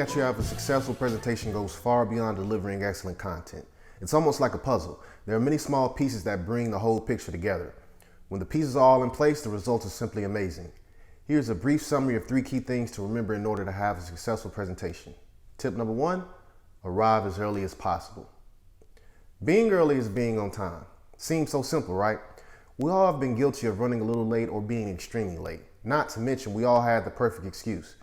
that you have a successful presentation goes far beyond delivering excellent content. It's almost like a puzzle. There are many small pieces that bring the whole picture together. When the pieces are all in place, the result is simply amazing. Here's a brief summary of 3 key things to remember in order to have a successful presentation. Tip number 1, arrive as early as possible. Being early is being on time. Seems so simple, right? We all have been guilty of running a little late or being extremely late. Not to mention, we all had the perfect excuse.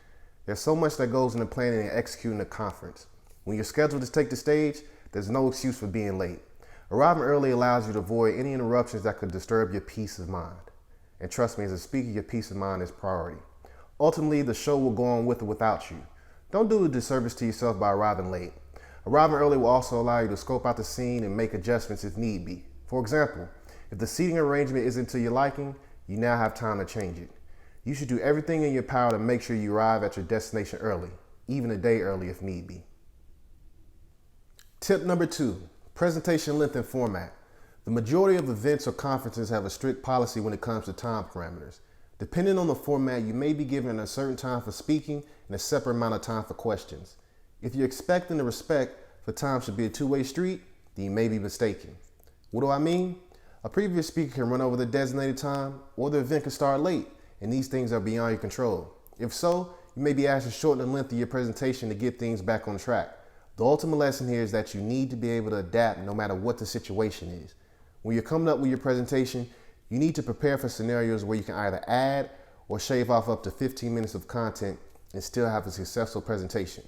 There's so much that goes into planning and executing a conference. When you're scheduled to take the stage, there's no excuse for being late. Arriving early allows you to avoid any interruptions that could disturb your peace of mind. And trust me, as a speaker, your peace of mind is priority. Ultimately, the show will go on with or without you. Don't do a disservice to yourself by arriving late. Arriving early will also allow you to scope out the scene and make adjustments if need be. For example, if the seating arrangement isn't to your liking, you now have time to change it. You should do everything in your power to make sure you arrive at your destination early, even a day early if need be. Tip number 2, presentation length and format. The majority of events or conferences have a strict policy when it comes to time parameters. Depending on the format, you may be given a certain time for speaking and a separate amount of time for questions. If you're expecting the respect for time should be a two-way street, then you may be mistaken. What do I mean? A previous speaker can run over the designated time, or the event can start late, and these things are beyond your control. If so, you may be asked to shorten the length of your presentation to get things back on track. The ultimate lesson here is that you need to be able to adapt no matter what the situation is. When you're coming up with your presentation, you need to prepare for scenarios where you can either add or shave off up to 15 minutes of content and still have a successful presentation.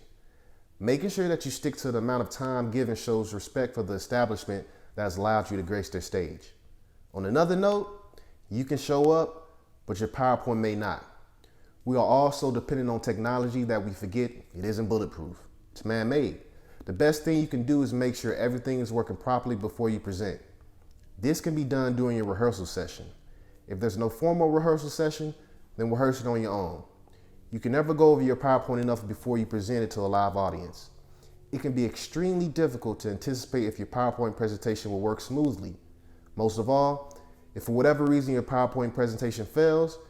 Making sure that you stick to the amount of time given shows respect for the establishment that has allowed you to grace their stage. On another note, you can show up, but your PowerPoint may not. We are also dependent on technology that we forget it isn't bulletproof. It's man-made. The best thing you can do is make sure everything is working properly before you present. This can be done during your rehearsal session. If there's no formal rehearsal session, then rehearse it on your own. You can never go over your PowerPoint enough before you present it to a live audience. It can be extremely difficult to anticipate if your PowerPoint presentation will work smoothly. Most of all, if for whatever reason your PowerPoint presentation fails,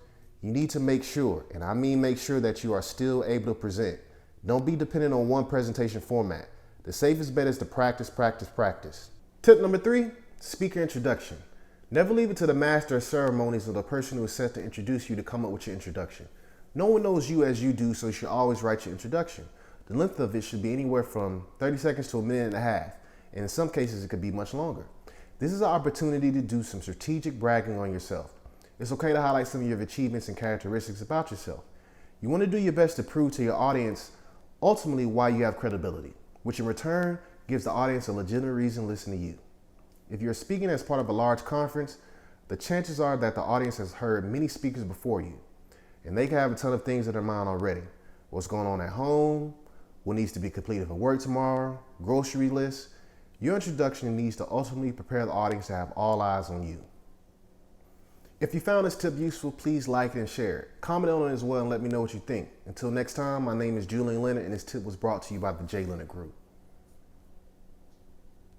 you need to make sure, and I mean make sure, that you are still able to present. Don't be dependent on one presentation format. The safest bet is to practice, practice, practice. Tip number 3, speaker introduction. Never leave it to the master of ceremonies or the person who is set to introduce you to come up with your introduction. No one knows you as you do, so you should always write your introduction. The length of it should be anywhere from 30 seconds to a minute and a half, and in some cases it could be much longer. This is an opportunity to do some strategic bragging on yourself. It's okay to highlight some of your achievements and characteristics about yourself. You want to do your best to prove to your audience ultimately why you have credibility, which in return gives the audience a legitimate reason to listen to you. If you're speaking as part of a large conference, the chances are that the audience has heard many speakers before you, and they can have a ton of things in their mind already. What's going on at home, what needs to be completed for work tomorrow, grocery lists. Your introduction needs to ultimately prepare the audience to have all eyes on you. If you found this tip useful, please like it and share it. Comment on it as well and let me know what you think. Until next time, my name is Julian Leonard, and this tip was brought to you by the J. Leonard Group.